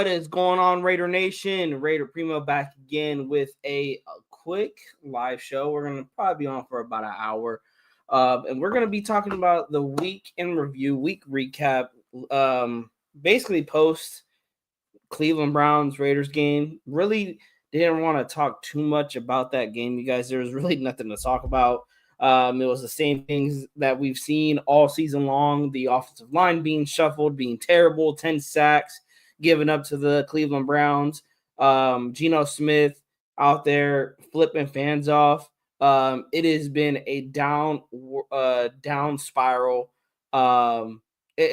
What is going on, Raider Nation? Raider Primo back again with a quick live show. We're going to probably be on for about an hour. And we're going to be talking about the week in review, week recap, basically post Cleveland Browns Raiders game. Really didn't want to talk too much about that game, you guys. There was really nothing to talk about. It was the same things that we've seen all season long. The offensive line being shuffled, being terrible, 10 sacks given up to the Cleveland Browns. Geno Smith out there flipping fans off. It has been a down spiral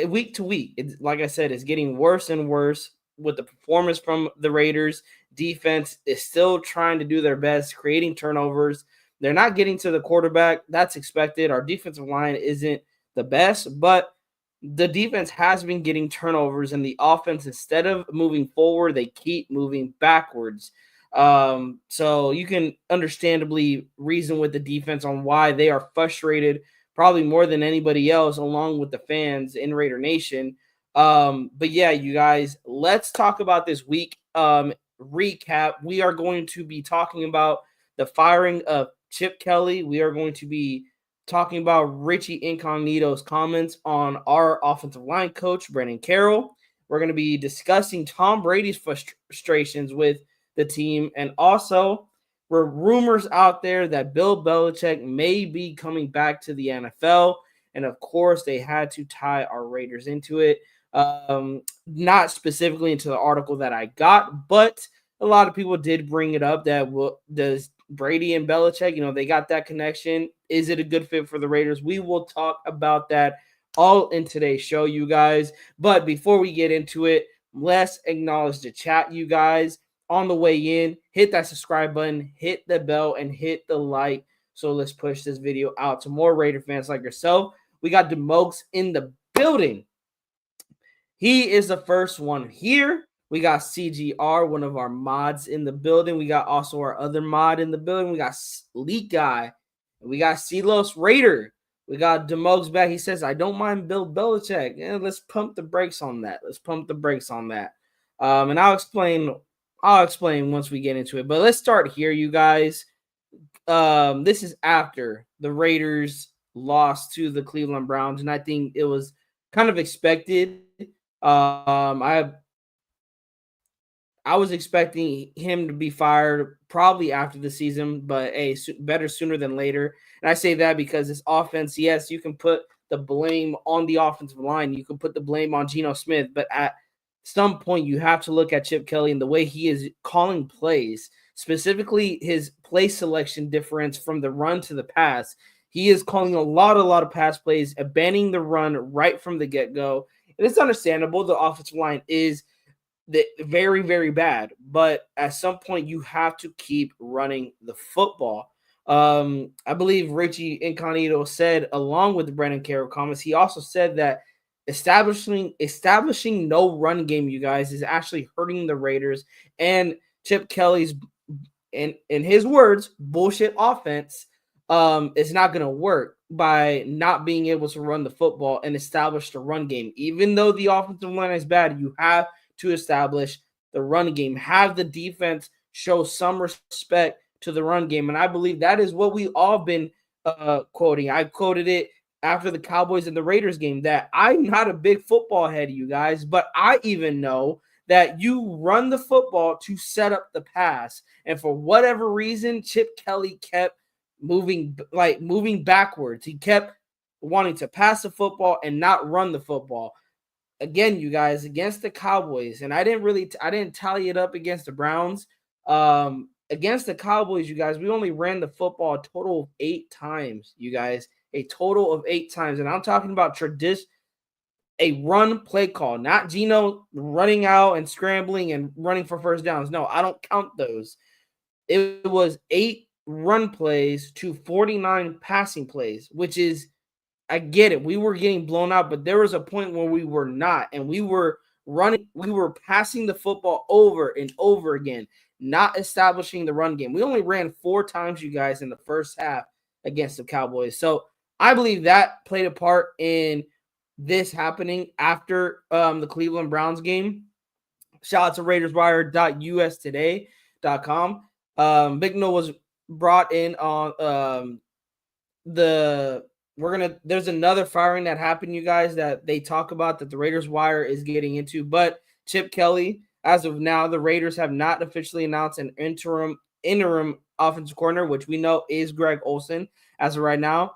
week to week. It's, like I said, it's getting worse and worse with the performance from the Raiders. Defense is still trying to do their best, creating turnovers. They're not getting to the quarterback. That's expected. Our defensive line isn't the best, but the defense has been getting turnovers, and the offense, instead of moving forward, they keep moving backwards. So you can understandably reason with the defense on why they are frustrated, probably more than anybody else, along with the fans in Raider Nation. But yeah, you guys, let's talk about this week recap. We are going to be talking about the firing of Chip Kelly. We are going to be talking about Richie Incognito's comments on our offensive line coach, Brandon Carroll. We're going to be discussing Tom Brady's frustrations with the team. And also, there are rumors out there that Bill Belichick may be coming back to the NFL. And of course, they had to tie our Raiders into it. Not specifically into the article that I got, but a lot of people did bring it up that does Brady and Belichick, they got that connection. Is it a good fit for the Raiders? We will talk about that all in today's show, you guys. But before we get into it, let's acknowledge the chat, you guys. On the way in, hit that subscribe button, hit the bell, and hit the like. So let's push this video out to more Raider fans like yourself. We got DeMokes in the building. He is the first one here. We got CGR, one of our mods in the building. We got also our other mod in the building. We got Leak Guy. We got Silos Raider. We got DeMokes back. He says, I don't mind Bill Belichick. Yeah, let's pump the brakes on that. And I'll explain once we get into it. But let's start here, you guys. This is after the Raiders lost to the Cleveland Browns, and I think it was kind of expected. I was expecting him to be fired probably after the season, but better sooner than later. And I say that because this offense, yes, you can put the blame on the offensive line. You can put the blame on Geno Smith, but at some point you have to look at Chip Kelly and the way he is calling plays, specifically his play selection difference from the run to the pass. He is calling a lot of pass plays, abandoning the run right from the get-go. And it's understandable. The offensive line is very, very bad. But at some point, you have to keep running the football. I believe Richie Incognito said, along with the Brandon Carroll comments, he also said that establishing no run game, you guys, is actually hurting the Raiders. And Chip Kelly's, in his words, bullshit offense is not going to work by not being able to run the football and establish the run game. Even though the offensive line is bad, you have to establish the run game. Have the defense show some respect to the run game. And I believe that is what we all been quoting. I quoted it after the Cowboys and the Raiders game that I'm not a big football head, you guys, but I even know that you run the football to set up the pass. And for whatever reason, Chip Kelly kept moving backwards. He kept wanting to pass the football and not run the football. Again, you guys, against the Cowboys, and I didn't tally it up against the Browns. Against the Cowboys, you guys, we only ran the football a total of 8 times, you guys, a total of 8 times. And I'm talking about a run play call, not Geno running out and scrambling and running for first downs. No, I don't count those. It was 8 run plays to 49 passing plays, which is, I get it. We were getting blown out, but there was a point where we were not, and we were passing the football over and over again, not establishing the run game. We only ran 4 times, you guys, in the first half against the Cowboys. So I believe that played a part in this happening after the Cleveland Browns game. Shout out to RaidersWire.ustoday.com. Bignell was brought in on the there's another firing that happened, you guys, that they talk about that the Raiders Wire is getting into. But Chip Kelly, as of now, the Raiders have not officially announced an interim offensive coordinator, which we know is Greg Olsen as of right now.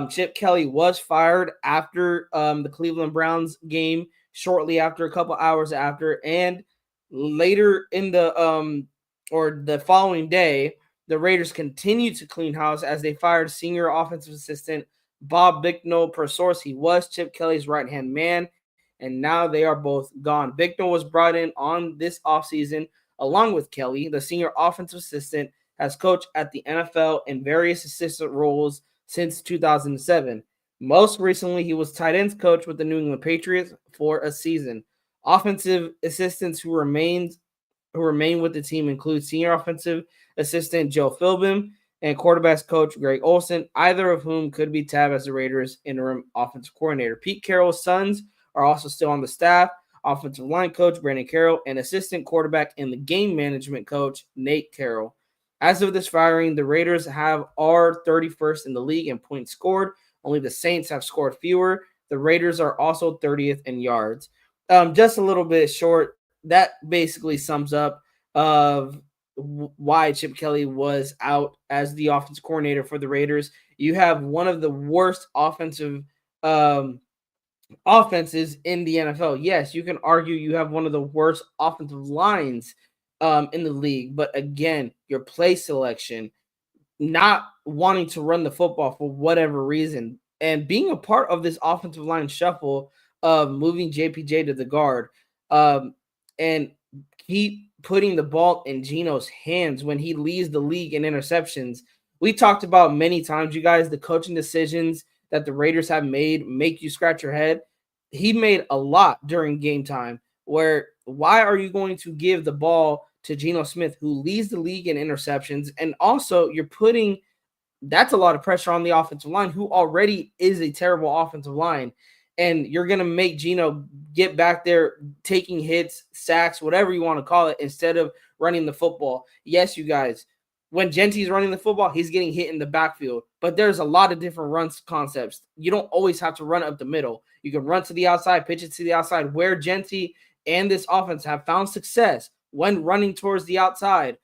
Chip Kelly was fired after the Cleveland Browns game, shortly after, a couple hours after, and later in the following day, the Raiders continued to clean house as they fired senior offensive assistant Bob Bicknell. Per source, he was Chip Kelly's right-hand man, and now they are both gone. Bicknell was brought in on this offseason along with Kelly. The senior offensive assistant has coached at the NFL in various assistant roles since 2007. Most recently, he was tight ends coach with the New England Patriots for a season. Offensive assistants who remain with the team include senior offensive assistant Joe Philbin and quarterbacks coach Greg Olsen, either of whom could be tabbed as the Raiders' interim offensive coordinator. Pete Carroll's sons are also still on the staff. Offensive line coach Brandon Carroll and assistant quarterback and the game management coach Nate Carroll. As of this firing, the Raiders are 31st in the league in points scored. Only the Saints have scored fewer. The Raiders are also 30th in yards. Just a little bit short. That basically sums up of why Chip Kelly was out as the offensive coordinator for the Raiders. You have one of the worst offenses in the NFL. Yes, you can argue you have one of the worst offensive lines in the league, but again, your play selection, not wanting to run the football for whatever reason, and being a part of this offensive line shuffle of moving JPJ to the guard, and keep putting the ball in Geno's hands when he leads the league in interceptions. We talked about many times, you guys, the coaching decisions that the Raiders have made make you scratch your head. He made a lot during game time where why are you going to give the ball to Geno Smith, who leads the league in interceptions? And also you're putting that's a lot of pressure on the offensive line, who already is a terrible offensive line. And you're going to make Geno get back there taking hits, sacks, whatever you want to call it, instead of running the football. Yes, you guys, when Gentry's running the football, he's getting hit in the backfield. But there's a lot of different run concepts. You don't always have to run up the middle. You can run to the outside, pitch it to the outside, where Gentry and this offense have found success when running towards the outside.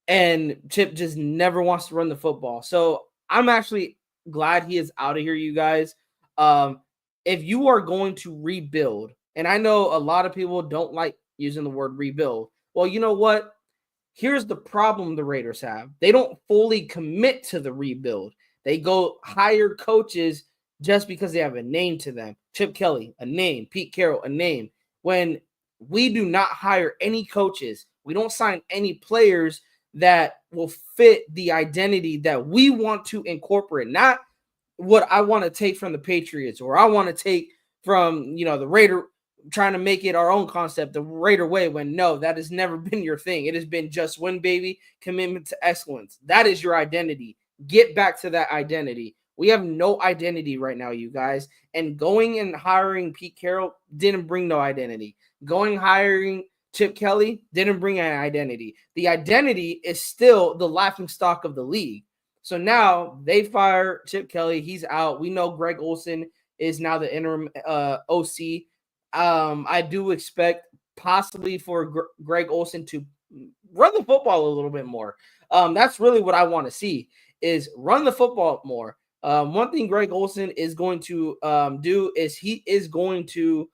And Chip just never wants to run the football. So I'm actually glad he is out of here, you guys. If you are going to rebuild, and I know a lot of people don't like using the word rebuild. Well, you know what? Here's the problem the Raiders have. They don't fully commit to the rebuild. They go hire coaches just because they have a name to them. Chip Kelly, a name. Pete Carroll, a name. When we do not hire any coaches, we don't sign any players that will fit the identity that we want to incorporate, not what I want to take from the Patriots or I want to take from, the Raider, trying to make it our own concept, the Raider way, when no, that has never been your thing. It has been just win, baby, commitment to excellence. That is your identity. Get back to that identity. We have no identity right now, you guys. And going and hiring Pete Carroll didn't bring no identity. Hiring Chip Kelly didn't bring an identity. The identity is still the laughingstock of the league. So now they fire Chip Kelly. He's out. We know Greg Olsen is now the interim OC. I do expect possibly for Greg Olsen to run the football a little bit more. That's really what I want to see, is run the football more. One thing Greg Olsen is going to do is he is going to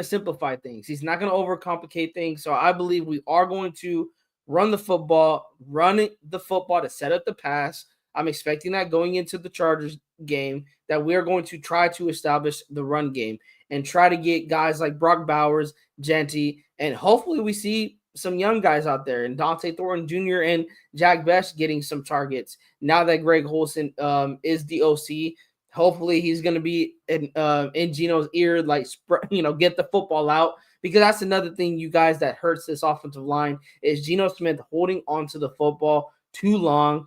simplify things. He's not going to overcomplicate things. So I believe we are going to run the football to set up the pass. I'm expecting that going into the Chargers game, that we are going to try to establish the run game and try to get guys like Brock Bowers, Genty, and hopefully we see some young guys out there, and Dante Thornton Jr. and Jack Best getting some targets. Now that Greg Olsen is the OC, hopefully he's going to be in Geno's ear, get the football out, because that's another thing, you guys, that hurts this offensive line is Geno Smith holding onto the football too long,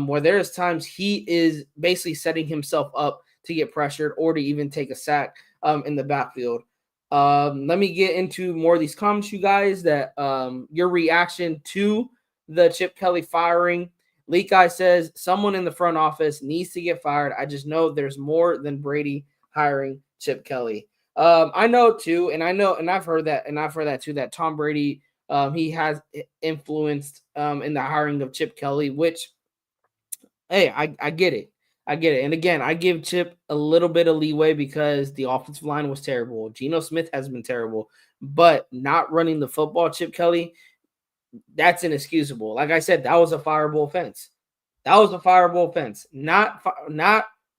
where there's times he is basically setting himself up to get pressured or to even take a sack in the backfield. Let me get into more of these comments, you guys, that your reaction to the Chip Kelly firing. Leak Guy says someone in the front office needs to get fired. I just know there's more than Brady hiring Chip Kelly. I know too, and I've heard that too, that Tom Brady he has influenced in the hiring of Chip Kelly, which hey, I get it. I get it. And again, I give Chip a little bit of leeway because the offensive line was terrible. Geno Smith has been terrible, but not running the football, Chip Kelly, that's inexcusable. Like I said, that was a fireable offense. That was a fireable offense. Not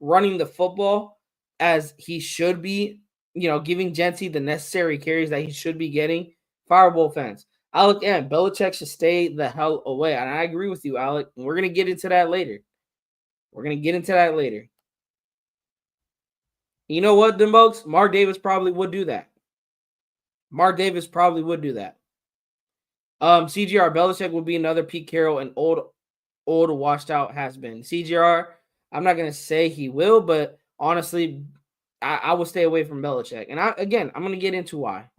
running the football as he should be, giving Jency the necessary carries that he should be getting. Fireable offense. Alec M. Belichick should stay the hell away. And I agree with you, Alec. And we're going to get into that later. You know what, Demokes? Mark Davis probably would do that. CGR Belichick will be another Pete Carroll and old washed out has been. CGR, I'm not gonna say he will, but honestly, I will stay away from Belichick. And I'm gonna get into why.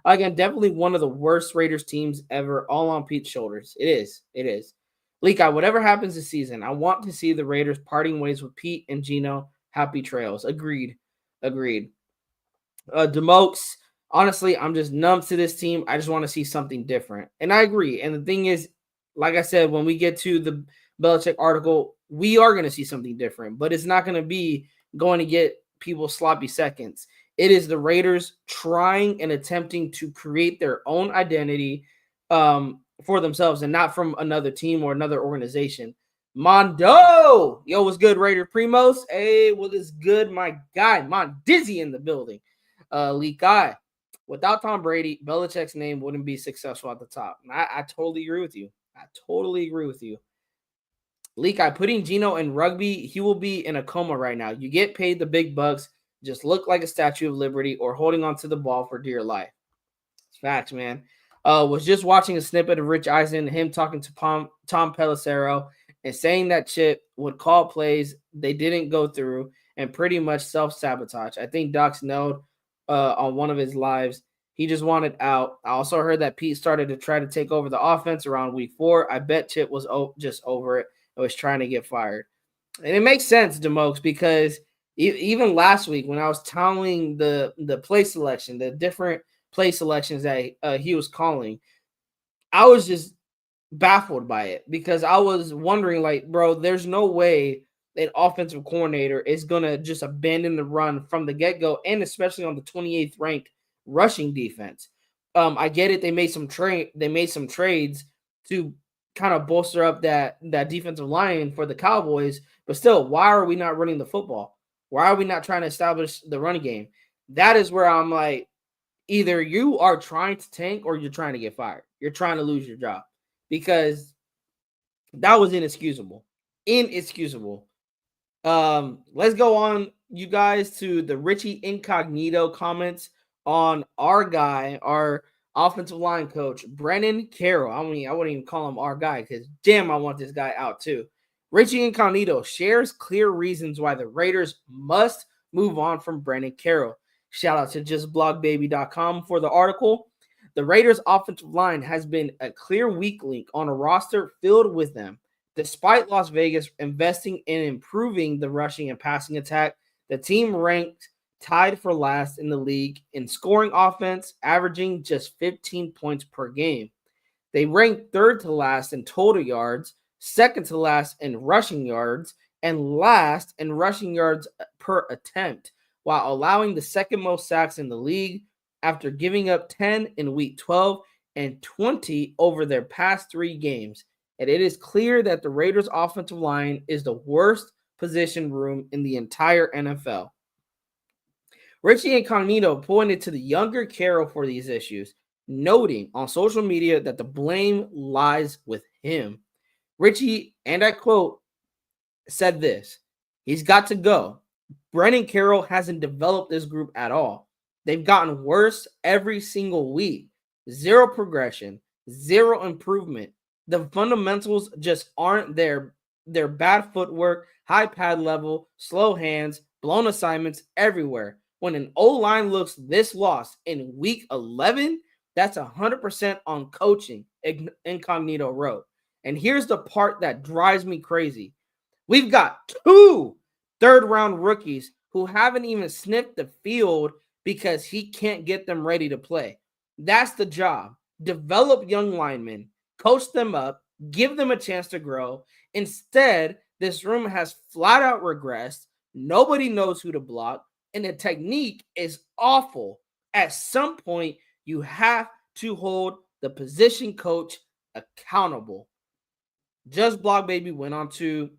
Again, definitely one of the worst Raiders teams ever, all on Pete's shoulders. It is. Leak out, whatever happens this season, I want to see the Raiders parting ways with Pete and Geno. Happy trails. Agreed. Demokes, honestly, I'm just numb to this team. I just want to see something different. And I agree. And the thing is, like I said, when we get to the Belichick article, we are going to see something different, but it's not going to be going to get people sloppy seconds. It is the Raiders trying and attempting to create their own identity for themselves and not from another team or another organization. Mondo, yo, what's good, Raider Primos? Hey, what is good, my guy? Mondizzy in the building. Leak Guy. Without Tom Brady, Belichick's name wouldn't be successful at the top. I totally agree with you. Leak Guy, putting Geno in rugby, he will be in a coma right now. You get paid the big bucks, just look like a Statue of Liberty or holding onto the ball for dear life. It's facts, man. Was just watching a snippet of Rich Eisen, him talking to Tom Pelissero and saying that Chip would call plays they didn't go through and pretty much self-sabotage. I think Doc's note on one of his lives, he just wanted out. I also heard that Pete started to try to take over the offense around week 4. I bet Chip was just over it and was trying to get fired. And it makes sense, Demokes, because even last week when I was telling the play selection, the different play selections that he was calling, I was just baffled by it because I was wondering, like, bro, there's no way an offensive coordinator is going to just abandon the run from the get-go, and especially on the 28th ranked rushing defense. I get it. They made some trades to kind of bolster up that defensive line for the Cowboys, but still, why are we not running the football? Why are we not trying to establish the running game? That is where I'm like, either you are trying to tank or you're trying to get fired. You're trying to lose your job because that was inexcusable. Let's go on, you guys, to the Richie Incognito comments on our guy, our offensive line coach, Brennan Carroll. I wouldn't even call him our guy because damn, I want this guy out too. Richie Incognito shares clear reasons why the Raiders must move on from Brennan Carroll. Shout out to justblogbaby.com for the article. The Raiders' offensive line has been a clear weak link on a roster filled with them. Despite Las Vegas investing in improving the rushing and passing attack, the team ranked tied for last in the league in scoring offense, averaging just 15 points per game. They ranked third to last in total yards, second to last in rushing yards, and last in rushing yards per attempt, while allowing the second most sacks in the league after giving up 10 in week 12 and 20 over their past 3 games. And it is clear that the Raiders' offensive line is the worst position room in the entire NFL. Richie Incognito pointed to the younger Carroll for these issues, noting on social media that the blame lies with him. Richie, and I quote, said this: "He's got to go. Brennan Carroll hasn't developed this group at all. They've gotten worse every single week. Zero progression, zero improvement. The fundamentals just aren't there. They're bad footwork, high pad level, slow hands, blown assignments everywhere. When an O-line looks this lost in week 11, that's 100% on coaching, Incognito wrote. And here's the part that drives me crazy. We've got 2 third-round rookies who haven't even sniffed the field because he can't get them ready to play. That's the job. Develop young linemen, coach them up, give them a chance to grow. Instead, this room has flat out regressed. Nobody knows who to block, and the technique is awful. At some point, you have to hold the position coach accountable. Just Block Baby went on to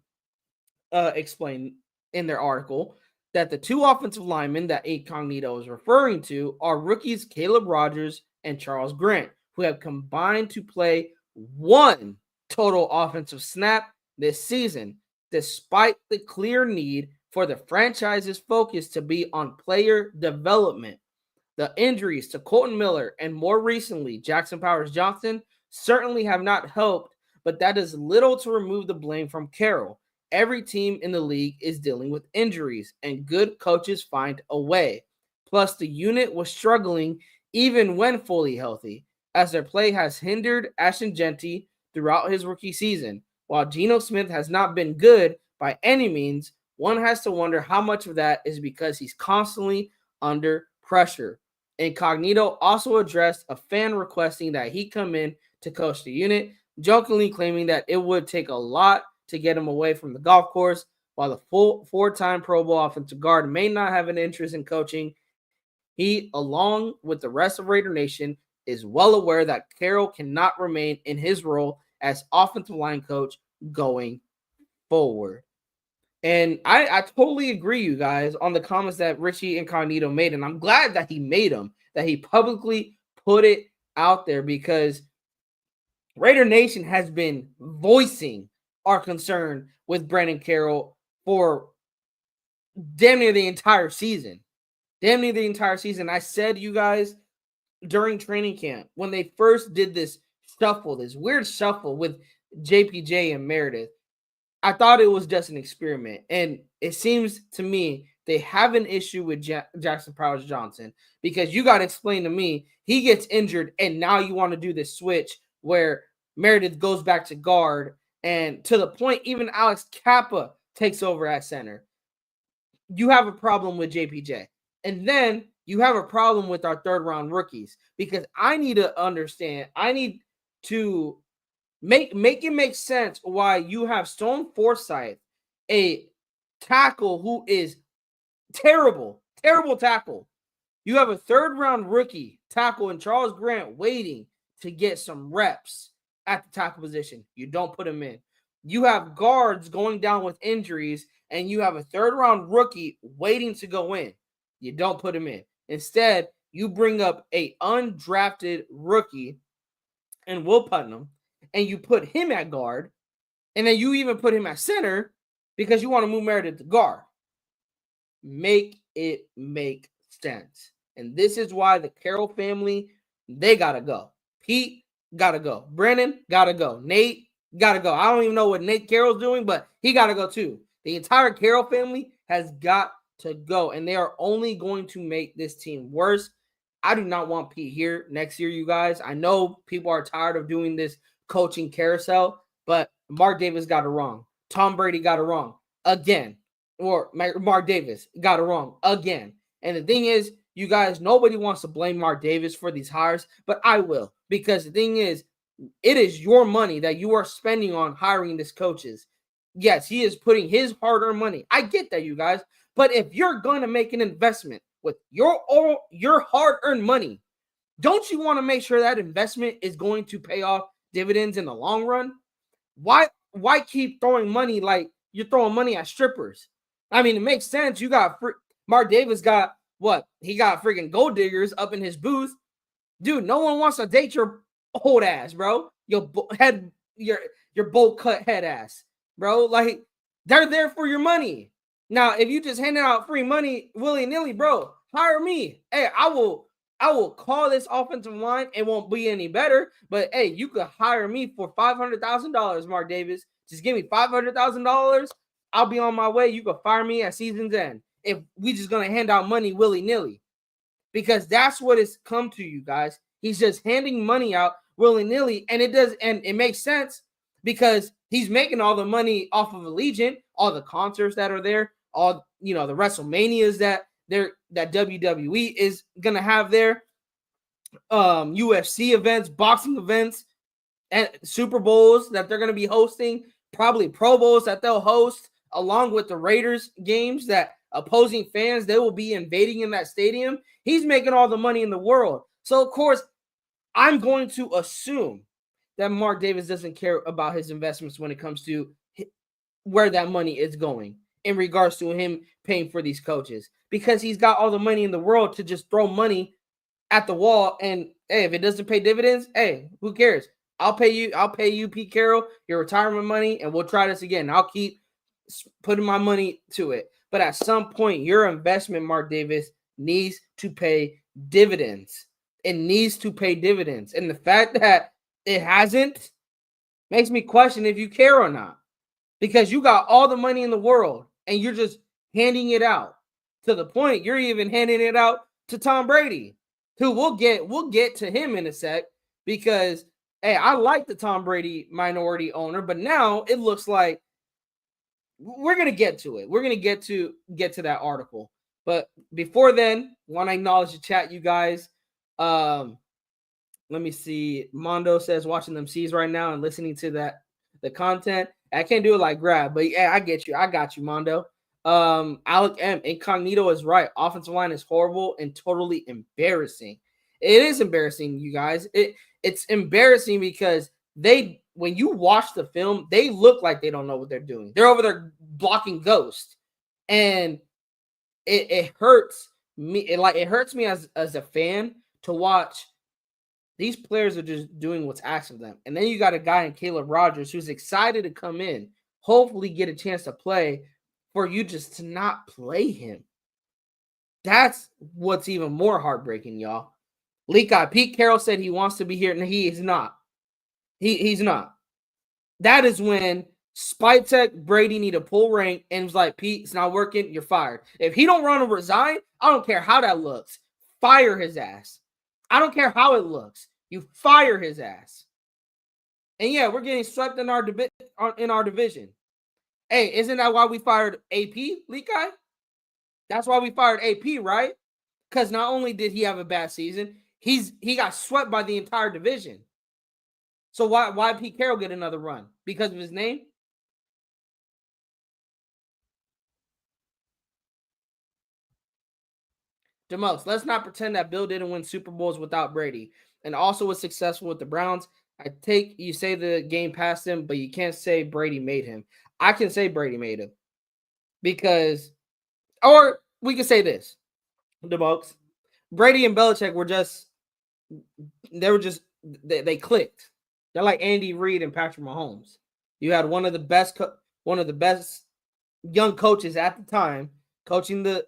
explain in their article that the 2 offensive linemen that Incognito is referring to are rookies Caleb Rogers and Charles Grant, who have combined to play 1 total offensive snap this season, despite the clear need for the franchise's focus to be on player development. The injuries to Colton Miller and more recently Jackson Powers Johnson certainly have not helped, but that is little to remove the blame from Carroll. Every team in the league is dealing with injuries, and good coaches find a way. Plus, the unit was struggling even when fully healthy, as their play has hindered Ashton Genty throughout his rookie season. While Geno Smith has not been good by any means, one has to wonder how much of that is because he's constantly under pressure. Incognito also addressed a fan requesting that he come in to coach the unit, jokingly claiming that it would take a lot to get him away from the golf course. While the full 4-time Pro Bowl offensive guard may not have an interest in coaching, he, along with the rest of Raider Nation, is well aware that Carroll cannot remain in his role as offensive line coach going forward. And I totally agree, you guys, on the comments that Richie Incognito made. And I'm glad that he made them, that he publicly put it out there, because Raider Nation has been voicing our concern with Brandon Carroll for damn near the entire season. I said, you guys, during training camp, when they first did this weird shuffle with JPJ and Meredith, I thought it was just an experiment. And it seems to me they have an issue with Jackson Powers Johnson, because you got to explain to me, he gets injured and now you want to do this switch where Meredith goes back to guard, and to the point even Alex Kappa takes over at center. You have a problem with JPJ. And then you have a problem with our 3rd-round rookies, because I need to understand, I need to make it make sense why you have Stone Forsythe, a tackle who is terrible tackle. You have a 3rd-round rookie tackle in Charles Grant waiting to get some reps at the tackle position. You don't put him in. You have guards going down with injuries, and you have a 3rd-round rookie waiting to go in. You don't put him in. Instead, you bring up a undrafted rookie and Will Putnam, and you put him at guard, and then you even put him at center because you want to move Meredith to guard. Make it make sense. And this is why the Carroll family, they got to go. Pete got to go. Brennan got to go. Nate got to go. I don't even know what Nate Carroll's doing, but he got to go too. The entire Carroll family has got to go, and they are only going to make this team worse. I do not want Pete here next year, you guys. I know people are tired of doing this coaching carousel, but Mark Davis got it wrong. Tom Brady got it wrong again. Or Mark Davis got it wrong again. And the thing is, you guys, nobody wants to blame Mark Davis for these hires, but I will. Because the thing is, it is your money that you are spending on hiring these coaches. Yes, he is putting his hard-earned money. I get that, you guys. But if you're going to make an investment with your hard-earned money, don't you want to make sure that investment is going to pay off dividends in the long run? Why keep throwing money like you're throwing money at strippers? I mean, it makes sense. You got Mark Davis got what? He got freaking gold diggers up in his booth. Dude, no one wants to date your old ass, bro. Your head, your bowl cut head ass, bro. Like, they're there for your money. Now, if you just handing out free money willy-nilly, bro, hire me. Hey, I will call this offensive line. It won't be any better, but hey, you could hire me for $500,000, Mark Davis. Just give me $500,000. I'll be on my way. You could fire me at season's end. if we just gonna hand out money willy-nilly. Because that's what it's come to, you guys. He's just handing money out willy-nilly, and it makes sense because he's making all the money off of Allegiant, all the concerts that are there, all the WrestleManias that WWE is gonna have there, UFC events, boxing events, and Super Bowls that they're gonna be hosting, probably Pro Bowls that they'll host, along with the Raiders games that opposing fans, they will be invading in that stadium. He's making all the money in the world. So, of course, I'm going to assume that Mark Davis doesn't care about his investments when it comes to where that money is going in regards to him paying for these coaches, because he's got all the money in the world to just throw money at the wall. And hey, if it doesn't pay dividends, hey, who cares? I'll pay you, Pete Carroll, your retirement money, and we'll try this again. I'll keep putting my money to it. But at some point, your investment, Mark Davis, needs to pay dividends. It needs to pay dividends. And the fact that it hasn't makes me question if you care or not. Because you got all the money in the world and you're just handing it out, to the point you're even handing it out to Tom Brady, who we'll get to him in a sec, because hey, I like the Tom Brady minority owner, but now it looks like we're gonna get to it. We're gonna get to that article. But before then, want to acknowledge the chat, you guys. Let me see. Mondo says watching them C's right now and listening to the content. I can't do it like Grab, but yeah, I get you. I got you, Mondo. Alec M. Incognito is right. Offensive line is horrible and totally embarrassing. It is embarrassing, you guys. It's embarrassing because when you watch the film, they look like they don't know what they're doing. They're over there blocking ghosts, and it hurts me. It hurts me as a fan to watch. These players are just doing what's asked of them. And then you got a guy in Caleb Rogers who's excited to come in, hopefully get a chance to play, for you just to not play him. That's what's even more heartbreaking, y'all. Leak Eye, Pete Carroll said he wants to be here, and he is not. He's not. That is when Spytek, Brady need to pull rank and was like, Pete, it's not working, you're fired. If he don't run or resign, I don't care how that looks. Fire his ass. I don't care how it looks. You fire his ass. And yeah, we're getting swept in our division. Hey, isn't that why we fired AP, Leak Guy? That's why we fired AP, right? Because not only did he have a bad season, he got swept by the entire division. So why Pete Carroll get another run? Because of his name? DeMos, let's not pretend that Bill didn't win Super Bowls without Brady and also was successful with the Browns. I take you say the game passed him, but you can't say Brady made him. I can say Brady made him because, or we can say this, DeMos, Brady and Belichick they clicked. They're like Andy Reid and Patrick Mahomes. You had one of the best young coaches at the time coaching the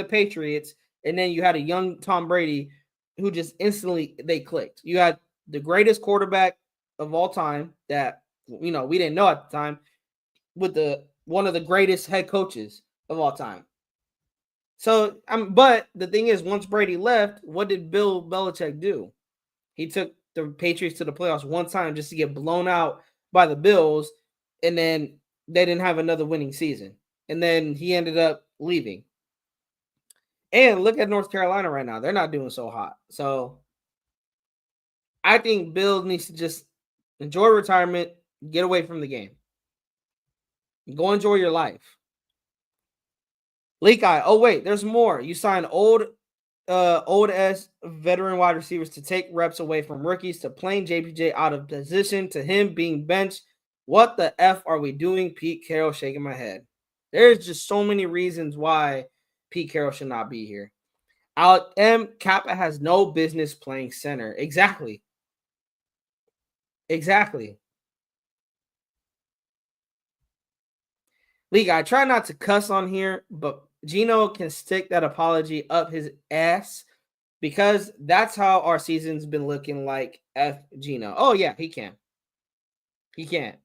Patriots. And then you had a young Tom Brady who just instantly they clicked. You had the greatest quarterback of all time that we didn't know at the time with one of the greatest head coaches of all time. So, but the thing is, once Brady left, what did Bill Belichick do? He took the Patriots to the playoffs one time just to get blown out by the Bills, and then they didn't have another winning season. And then he ended up leaving. And look at North Carolina right now. They're not doing so hot. So I think Bill needs to just enjoy retirement, get away from the game. Go enjoy your life. Leak Eye. Oh, wait, there's more. You signed old as veteran wide receivers to take reps away from rookies, to playing JPJ out of position, to him being benched. What the F are we doing? Pete Carroll shaking my head. There's just so many reasons why Pete Carroll should not be here. Alec M. Kappa has no business playing center. Exactly. League, I try not to cuss on here, but Gino can stick that apology up his ass because that's how our season's been looking like. F Gino. Oh, yeah, he can.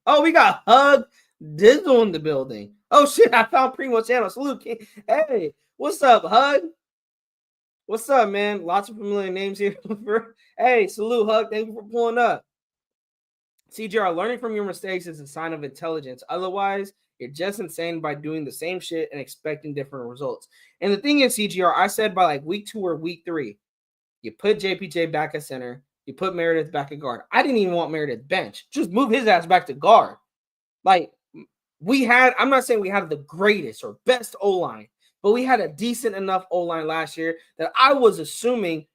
Oh, we got Hug Dizzle in the building. Oh, shit, I found Primo Channel. Salute. Hey, What's up, Hug? What's up, man? Lots of familiar names here. Hey, salute, Hug. Thank you for pulling up. CGR, learning from your mistakes is a sign of intelligence. Otherwise, you're just insane by doing the same shit and expecting different results. And the thing is, CGR, I said by like week 2 or week 3, you put JPJ back at center, you put Meredith back at guard. I didn't even want Meredith bench. Just move his ass back to guard. Like, I'm not saying we had the greatest or best O-line, but we had a decent enough O-line last year that I was assuming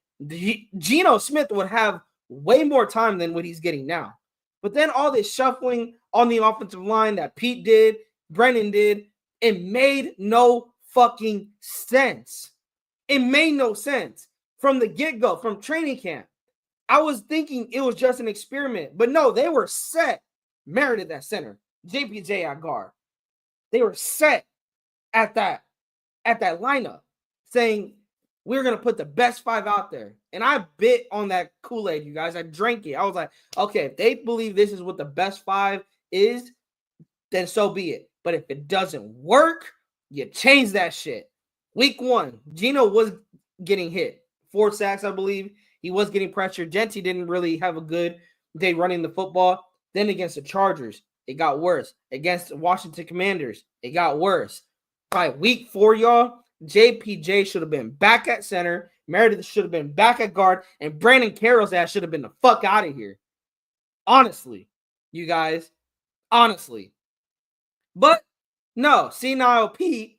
Geno Smith would have way more time than what he's getting now. But then all this shuffling on the offensive line that Pete did, Brennan did, it made no fucking sense. It made no sense from the get-go, from training camp. I was thinking it was just an experiment, but no, they were set. Meredith at center, JPJ at guard. They were set at that lineup, saying we're gonna put the best 5 out there. And I bit on that Kool-Aid, you guys. I drank it. I was like, okay, if they believe this is what the best 5 is, then so be it. But if it doesn't work, you change that shit. Week 1, Geno was getting hit. 4 sacks, I believe. He was getting pressure. Genty didn't really have a good day running the football. Then against the Chargers, it got worse. Against the Washington Commanders, it got worse. By week 4, y'all, JPJ should have been back at center. Meredith should have been back at guard. And Brandon Carroll's ass should have been the fuck out of here. Honestly, you guys. Honestly. But no, senile Pete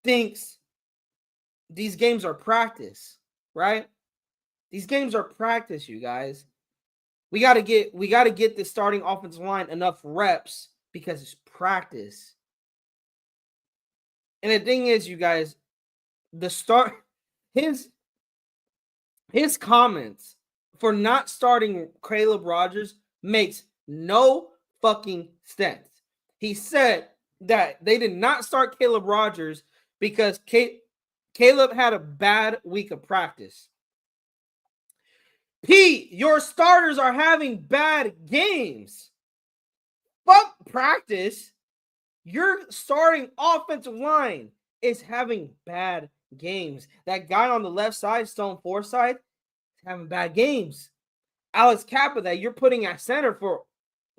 thinks these games are practice, right? These games are practice, you guys. We got to get the starting offensive line enough reps because it's practice. And the thing is, you guys, his comments for not starting Caleb Rogers makes no fucking sense. He said that they did not start Caleb Rogers because Caleb had a bad week of practice. Pete, your starters are having bad games. Fuck practice. Your starting offensive line is having bad games. That guy on the left side, Stone Forsythe, is having bad games. Alex Kappa, that you're putting at center for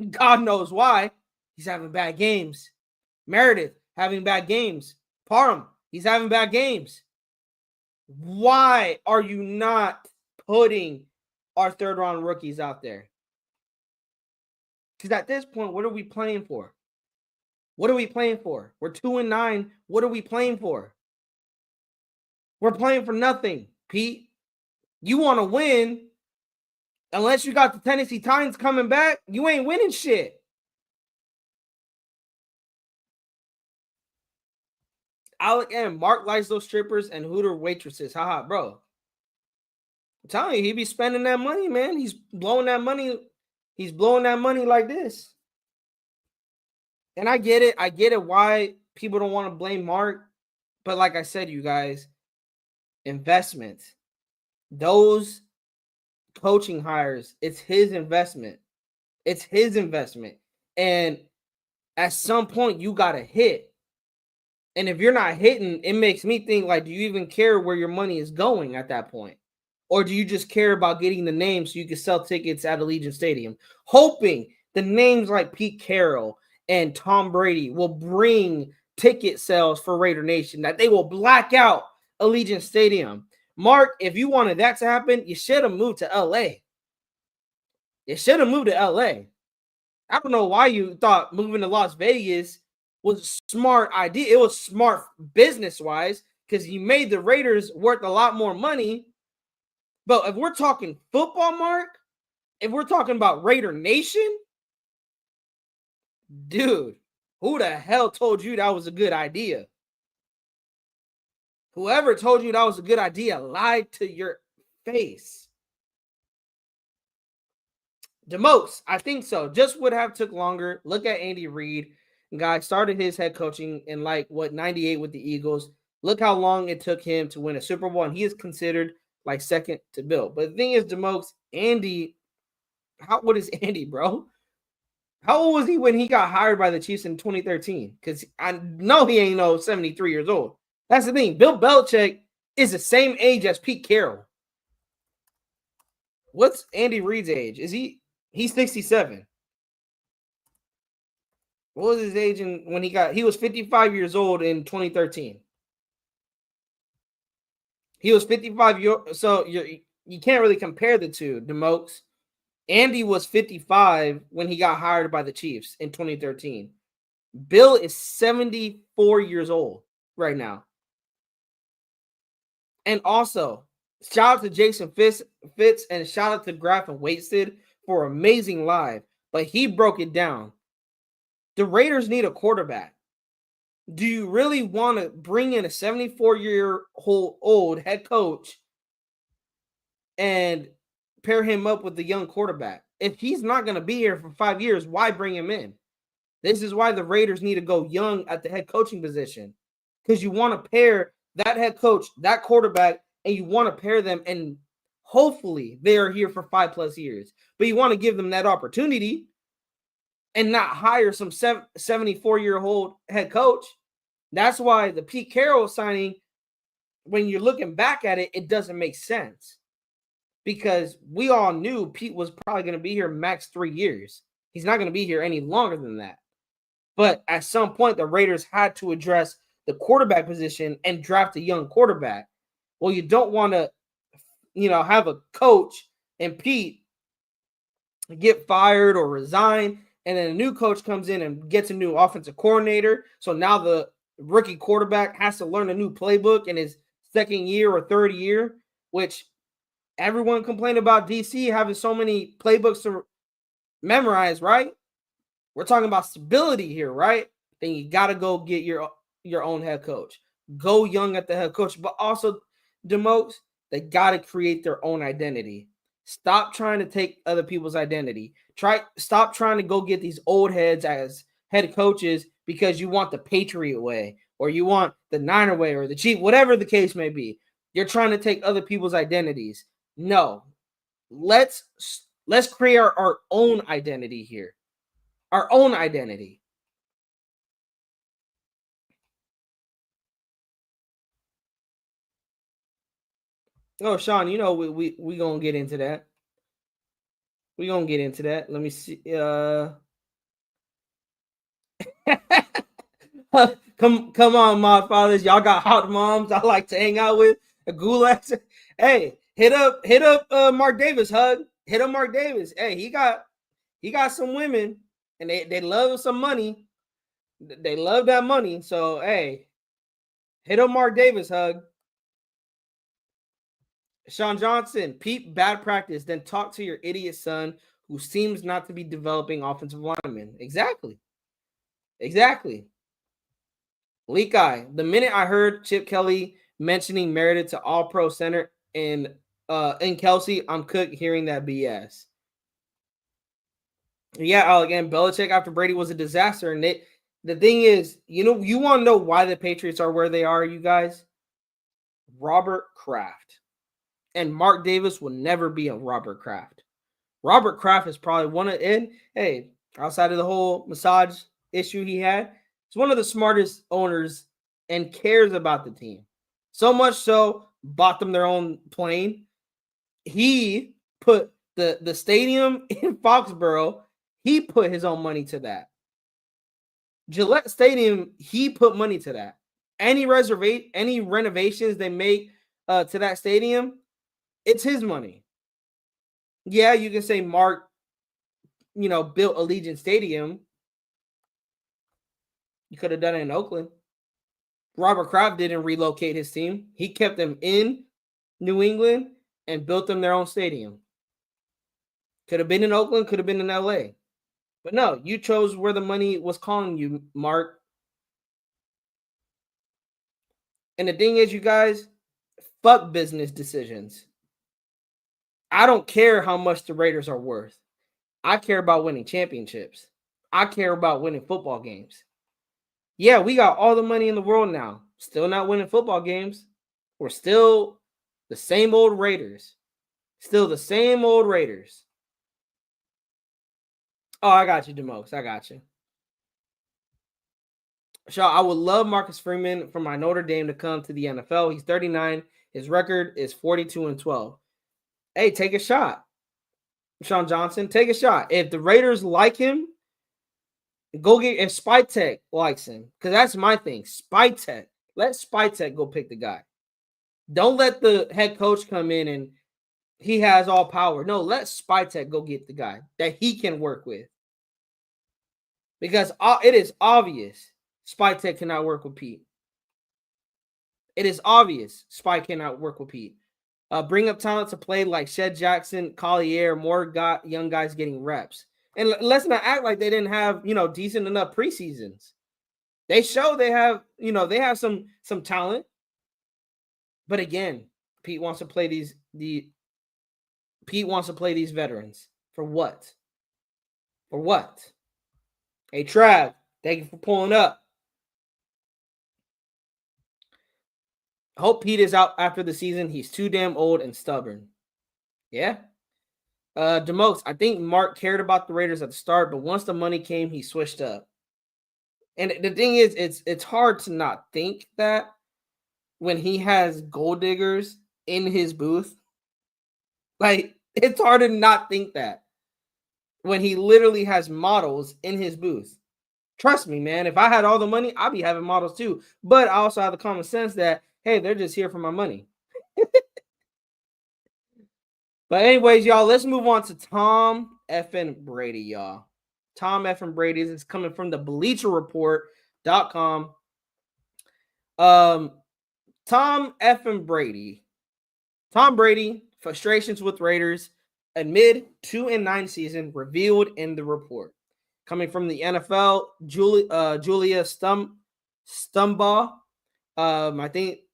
God knows why, he's having bad games. Meredith, having bad games. Parham, he's having bad games. Why are you not putting our third-round rookies out there? Because at this point, what are we playing for? What are we playing for? We're 2-9. What are we playing for? We're playing for nothing, Pete. You want to win, unless you got the Tennessee Titans coming back, you ain't winning shit. Alec M. Mark likes those strippers and Hooter waitresses. Haha, bro. I'm telling you, he be spending that money, man. He's blowing that money. He's blowing that money like this. And I get it. I get it why people don't want to blame Mark. But like I said, you guys, investment. Those coaching hires, it's his investment. It's his investment. And at some point, you got to hit. And if you're not hitting, it makes me think, like, do you even care where your money is going at that point? Or do you just care about getting the names so you can sell tickets at Allegiant Stadium, hoping the names like Pete Carroll and Tom Brady will bring ticket sales for Raider Nation, that they will black out Allegiant Stadium? Mark, if you wanted that to happen, you should have moved to LA. You should have moved to LA. I don't know why you thought moving to Las Vegas was a smart idea. It was smart business-wise because you made the Raiders worth a lot more money. But if we're talking football, Mark, if we're talking about Raider Nation, dude, who the hell told you that was a good idea? Whoever told you that was a good idea lied to your face. DeMose, I think so. Just would have took longer. Look at Andy Reid. Guy started his head coaching in 98 with the Eagles. Look how long it took him to win a Super Bowl, and he is considered like second to Bill. But the thing is, DeMose, Andy, how old is Andy, bro? How old was he when he got hired by the Chiefs in 2013? Because I know he ain't 73 years old. That's the thing. Bill Belichick is the same age as Pete Carroll. What's Andy Reid's age? He's 67. What was his age when he was 55 years old in 2013. He was 55 years, so you can't really compare the two, Demokes. Andy was 55 when he got hired by the Chiefs in 2013. Bill is 74 years old right now. And also, shout out to Jason Fitz and shout out to Graf and Wasted for amazing live. But he broke it down. The Raiders need a quarterback. Do you really want to bring in a 74-year-old head coach and pair him up with the young quarterback? If he's not going to be here for 5 years, why bring him in? This is why the Raiders need to go young at the head coaching position, because you want to pair that head coach, that quarterback, and you want to pair them, and hopefully they are here for 5+ years. But you want to give them that opportunity and not hire some 74-year-old head coach. That's why the Pete Carroll signing, when you're looking back at it, it doesn't make sense, because we all knew Pete was probably going to be here max 3 years. He's not going to be here any longer than that. But at some point, the Raiders had to address the quarterback position and draft a young quarterback. Well, you don't want to, have a coach and Pete get fired or resign, and then a new coach comes in and gets a new offensive coordinator. So now the rookie quarterback has to learn a new playbook in his second year or third year, which everyone complained about DC having so many playbooks to memorize, right? We're talking about stability here, right? Then you got to go get your own head coach. Go young at the head coach, but also, Demokes, they got to create their own identity. Stop trying to take other people's identity. Stop trying to go get these old heads as head coaches because you want the Patriot way or you want the Niner way or the Chief, whatever the case may be. You're trying to take other people's identities. No, let's create our own identity here. Our own identity. Oh, Sean, we gonna get into that. We gonna get into that. Let me see. Come on, mod fathers. Y'all got hot moms I like to hang out with. A gulags. Hey, hit up Mark Davis, hug. Hit up Mark Davis. Hey, he got some women and they love some money. They love that money. So hey, hit up Mark Davis, hug. Sean Johnson, peep bad practice, then talk to your idiot son who seems not to be developing offensive linemen. Exactly. Leak Eye, the minute I heard Chip Kelly mentioning merited to all-pro center in Kelsey, I'm cooked hearing that BS. Yeah, again, Belichick after Brady was a disaster. And the thing is, you want to know why the Patriots are where they are, you guys? Robert Kraft. And Mark Davis will never be a Robert Kraft. Robert Kraft is probably outside of the whole massage issue he had, he's one of the smartest owners and cares about the team. So much so, bought them their own plane. He put the stadium in Foxborough, he put his own money to that. Gillette Stadium, he put money to that. Any renovations they make to that stadium, it's his money. Yeah, you can say Mark, built Allegiant Stadium. You could have done it in Oakland. Robert Kraft didn't relocate his team. He kept them in New England and built them their own stadium. Could have been in Oakland, could have been in LA. But no, you chose where the money was calling you, Mark. And the thing is, you guys, fuck business decisions. I don't care how much the Raiders are worth. I care about winning championships. I care about winning football games. Yeah, we got all the money in the world now. Still not winning football games. We're still the same old Raiders. Still the same old Raiders. Oh, I got you, Demokes. I got you. So I would love Marcus Freeman from my Notre Dame to come to the NFL. He's 39. His record is 42-12. Hey, take a shot. Sean Johnson, take a shot. If the Raiders like him, go get if Spytech likes him. Because that's my thing. Spytech. Let Spytech go pick the guy. Don't let the head coach come in and he has all power. No, let Spytech go get the guy that he can work with. Because it is obvious Spytech cannot work with Pete. It is obvious Spy cannot work with Pete. Bring up talent to play like Shed Jackson, Collier, more young guys getting reps. And let's not act like they didn't have, decent enough preseasons. They show they have, they have some talent. But again, Pete wants to play these veterans. For what? For what? Hey, Trav, thank you for pulling up. Hope Pete is out after the season. He's too damn old and stubborn. Yeah. DeMox, I think Mark cared about the Raiders at the start, but once the money came, he switched up. And the thing is, it's hard to not think that when he has gold diggers in his booth. Like, it's hard to not think that when he literally has models in his booth. Trust me, man. If I had all the money, I'd be having models too. But I also have the common sense that, hey, they're just here for my money. But anyways, y'all, let's move on to Tom effing Brady, y'all. Tom effing Brady is coming from the BleacherReport.com. Tom effing Brady. Tom Brady, frustrations with Raiders amid 2-9 season revealed in the report. Coming from the NFL, Julia Stumbaugh. I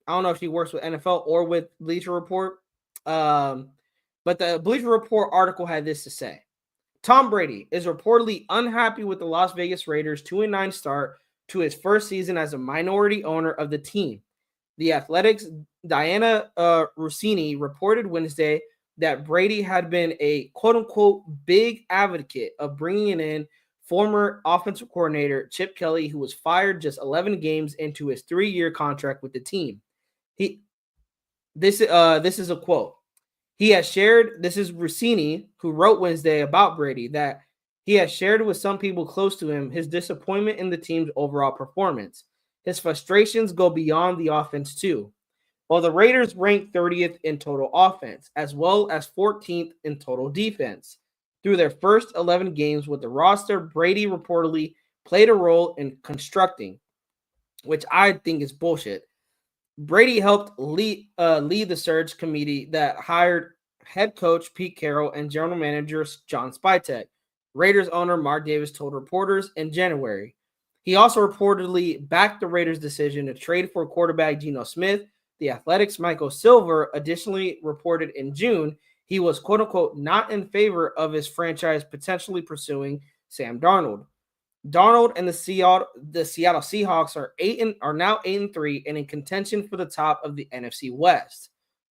don't know if she works with NFL or with Bleacher Report. But the Bleacher Report article had this to say. Tom Brady is reportedly unhappy with the Las Vegas Raiders' 2-9 start to his first season as a minority owner of the team. The Athletic's Diana Rossini reported Wednesday that Brady had been a quote-unquote big advocate of bringing in former offensive coordinator Chip Kelly, who was fired just 11 games into his 3-year contract with the team. This is a quote. He has shared, this is Rossini, who wrote Wednesday about Brady, that he has shared with some people close to him his disappointment in the team's overall performance. His frustrations go beyond the offense, too. While the Raiders rank 30th in total offense, as well as 14th in total defense. Through their first 11 games with the roster, Brady reportedly played a role in constructing, which I think is bullshit. Brady helped lead the search committee that hired head coach Pete Carroll and general manager John Spytek. Raiders owner Mark Davis told reporters in January. He also reportedly backed the Raiders' decision to trade for quarterback Geno Smith. The Athletics' Michael Silver additionally reported in June he was quote-unquote not in favor of his franchise potentially pursuing Sam Darnold. Darnold and the Seattle Seahawks are now 8-3 and in contention for the top of the NFC West.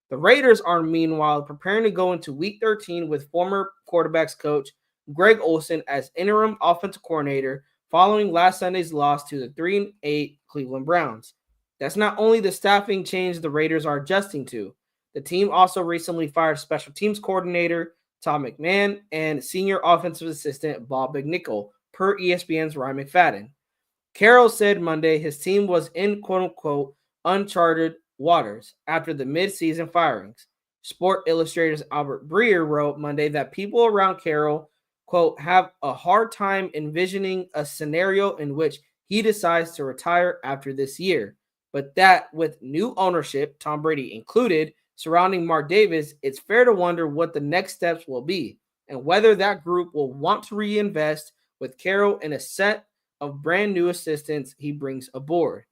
The Raiders are meanwhile preparing to go into Week 13 with former quarterbacks coach Greg Olsen as interim offensive coordinator following last Sunday's loss to the 3-8 Cleveland Browns. That's not only the staffing change the Raiders are adjusting to. The team also recently fired special teams coordinator Tom McMahon and senior offensive assistant Bob McNichol, per ESPN's Ryan McFadden. Carroll said Monday his team was in quote-unquote uncharted waters after the mid-season firings. Sport Illustrated's Albert Breer wrote Monday that people around Carroll, quote, have a hard time envisioning a scenario in which he decides to retire after this year. But that with new ownership, Tom Brady included, surrounding Mark Davis, it's fair to wonder what the next steps will be and whether that group will want to reinvest with Carroll and a set of brand new assistants he brings aboard.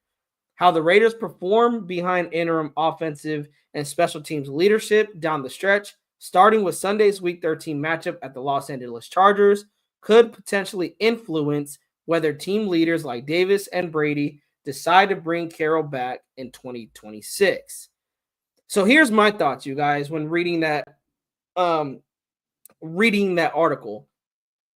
How the Raiders perform behind interim offensive and special teams leadership down the stretch, starting with Sunday's Week 13 matchup at the Los Angeles Chargers, could potentially influence whether team leaders like Davis and Brady decide to bring Carroll back in 2026. So here's my thoughts, you guys, when reading that article.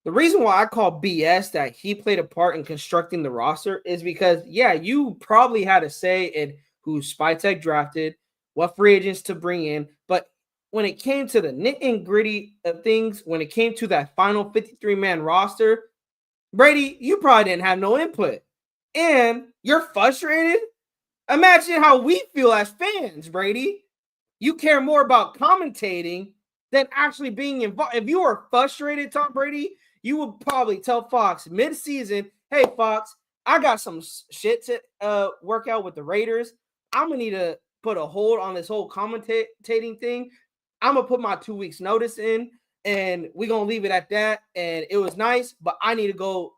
The reason why I call BS that he played a part in constructing the roster is because, yeah, you probably had a say in who Spytek drafted, what free agents to bring in. But when it came to the nit and gritty of things, when it came to that final 53-man roster, Brady, you probably didn't have no input. And you're frustrated? Imagine how we feel as fans, Brady. You care more about commentating than actually being involved. If you were frustrated, Tom Brady, you would probably tell Fox mid-season, "Hey, Fox, I got some shit to work out with the Raiders. I'm gonna need to put a hold on this whole commentating thing. I'm gonna put my 2 weeks notice in, and we're gonna leave it at that. And it was nice, but I need to go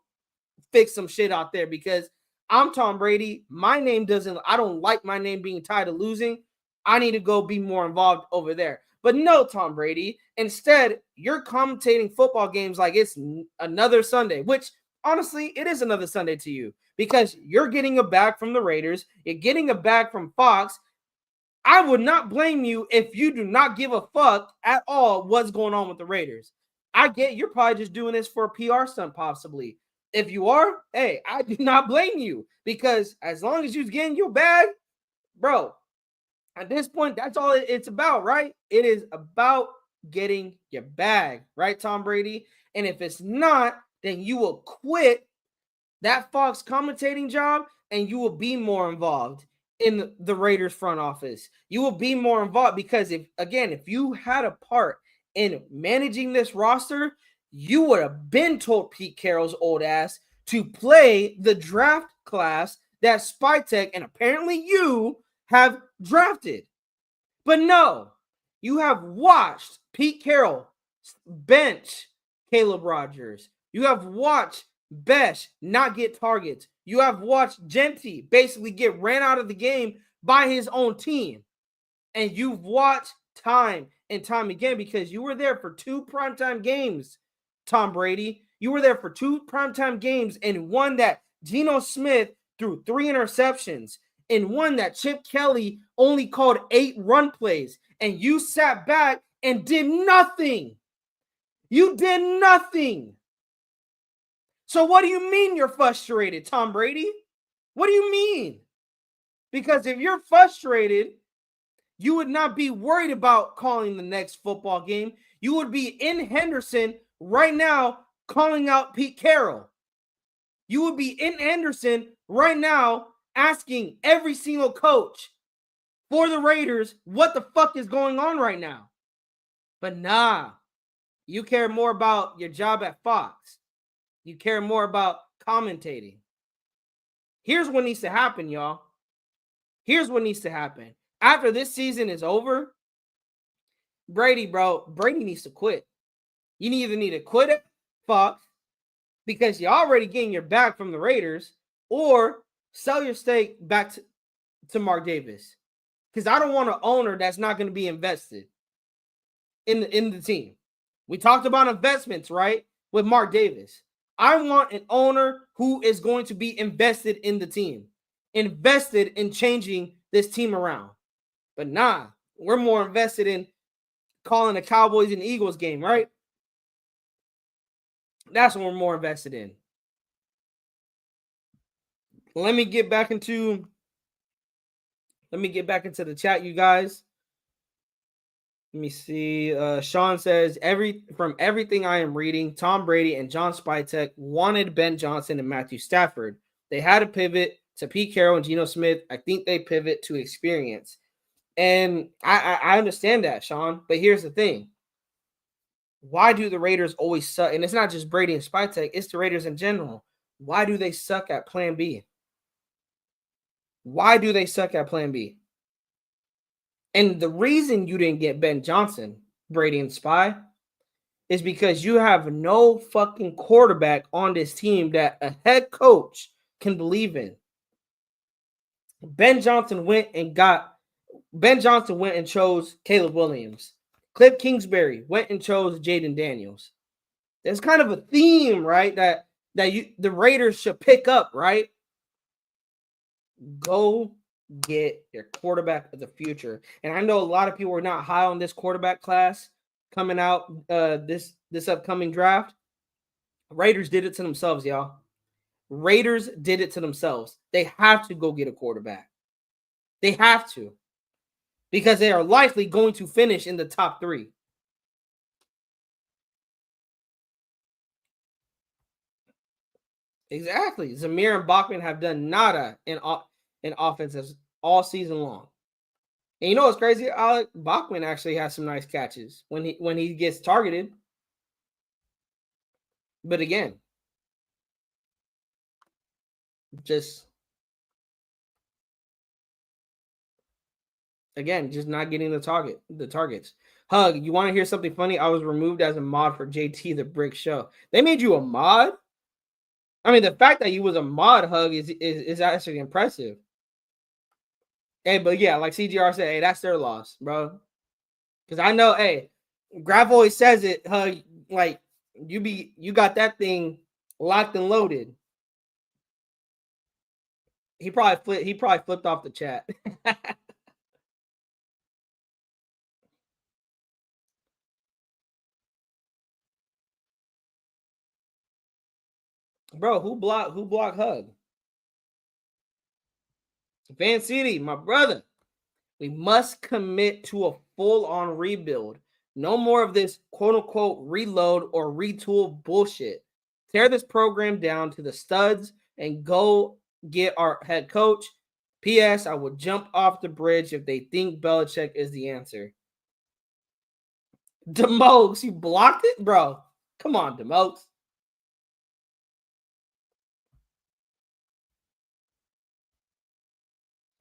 fix some shit out there because I'm Tom Brady. My name doesn't, I don't like my name being tied to losing. I need to go be more involved over there." But no, Tom Brady. Instead, you're commentating football games like it's another Sunday, which honestly, it is another Sunday to you because you're getting a bag from the Raiders. You're getting a bag from Fox. I would not blame you if you do not give a fuck at all what's going on with the Raiders. I get you're probably just doing this for a PR stunt, possibly. If you are, hey, I do not blame you because as long as you're getting your bag, bro, at this point, that's all it's about, right? It is about getting your bag, right, Tom Brady? And if it's not, then you will quit that Fox commentating job and you will be more involved in the Raiders front office. You will be more involved because if you had a part in managing this roster, you would have been told Pete Carroll's old ass to play the draft class that Spytek and apparently you have drafted. But no, you have watched Pete Carroll bench Caleb Rogers. You have watched Besh not get targets. You have watched Genty basically get ran out of the game by his own team. And you've watched time and time again because you were there for 2 primetime games, Tom Brady. You were there for 2 primetime games and one that Geno Smith threw 3 interceptions and one that Chip Kelly only called 8 run plays. And you sat back and did nothing. You did nothing. So what do you mean you're frustrated, Tom Brady? What do you mean? Because if you're frustrated, you would not be worried about calling the next football game. You would be in Henderson right now calling out Pete Carroll. You would be in Henderson right now asking every single coach for the Raiders what the fuck is going on right now. But nah, you care more about your job at Fox. You care more about commentating. Here's what needs to happen, y'all. Here's what needs to happen. After this season is over, Brady needs to quit. You either need to quit at Fox because you're already getting your back from the Raiders, or sell your stake back to Mark Davis. Because I don't want an owner that's not going to be invested in the team. We talked about investments, right? With Mark Davis. I want an owner who is going to be invested in the team, invested in changing this team around. But nah, we're more invested in calling the Cowboys and Eagles game, right? That's what we're more invested in. Let me get back into the chat, you guys. Let me see. Sean says, from everything I am reading, Tom Brady and John Spytek wanted Ben Johnson and Matthew Stafford. They had to pivot to Pete Carroll and Geno Smith. I think they pivot to experience. And I understand that, Sean. But here's the thing. Why do the Raiders always suck? And it's not just Brady and Spytek. It's the Raiders in general. Why do they suck at plan B? Why do they suck at plan B? And the reason you didn't get Ben Johnson, Brady and Spy, is because you have no fucking quarterback on this team that a head coach can believe in. Ben Johnson went and chose Caleb Williams. Cliff Kingsbury went and chose Jaden Daniels. There's kind of a theme, right? That the Raiders should pick up, right? Go get your quarterback of the future. And I know a lot of people are not high on this quarterback class coming out this upcoming draft. Raiders did it to themselves, y'all. Raiders did it to themselves. They have to go get a quarterback. They have to because they are likely going to finish in the top 3. Exactly. Zamir and Bachman have done nada in offenses all season long. And you know what's crazy? Alec Bachman actually has some nice catches when he gets targeted. But just just not getting the targets. Hug, you want to hear something funny? I was removed as a mod for JT the Brick Show. They made you a mod? I mean, the fact that you was a mod, Hug, is actually impressive. Hey, but yeah, like CGR said, hey, that's their loss, bro. Because I know, hey, Graf always says it, Hug, like you got that thing locked and loaded. He probably flipped off the chat. Bro, who blocked Hug? Van City, my brother. We must commit to a full-on rebuild. No more of this quote-unquote reload or retool bullshit. Tear this program down to the studs and go get our head coach. P.S. I will jump off the bridge if they think Belichick is the answer. Demokes, you blocked it? Bro, come on, Demokes.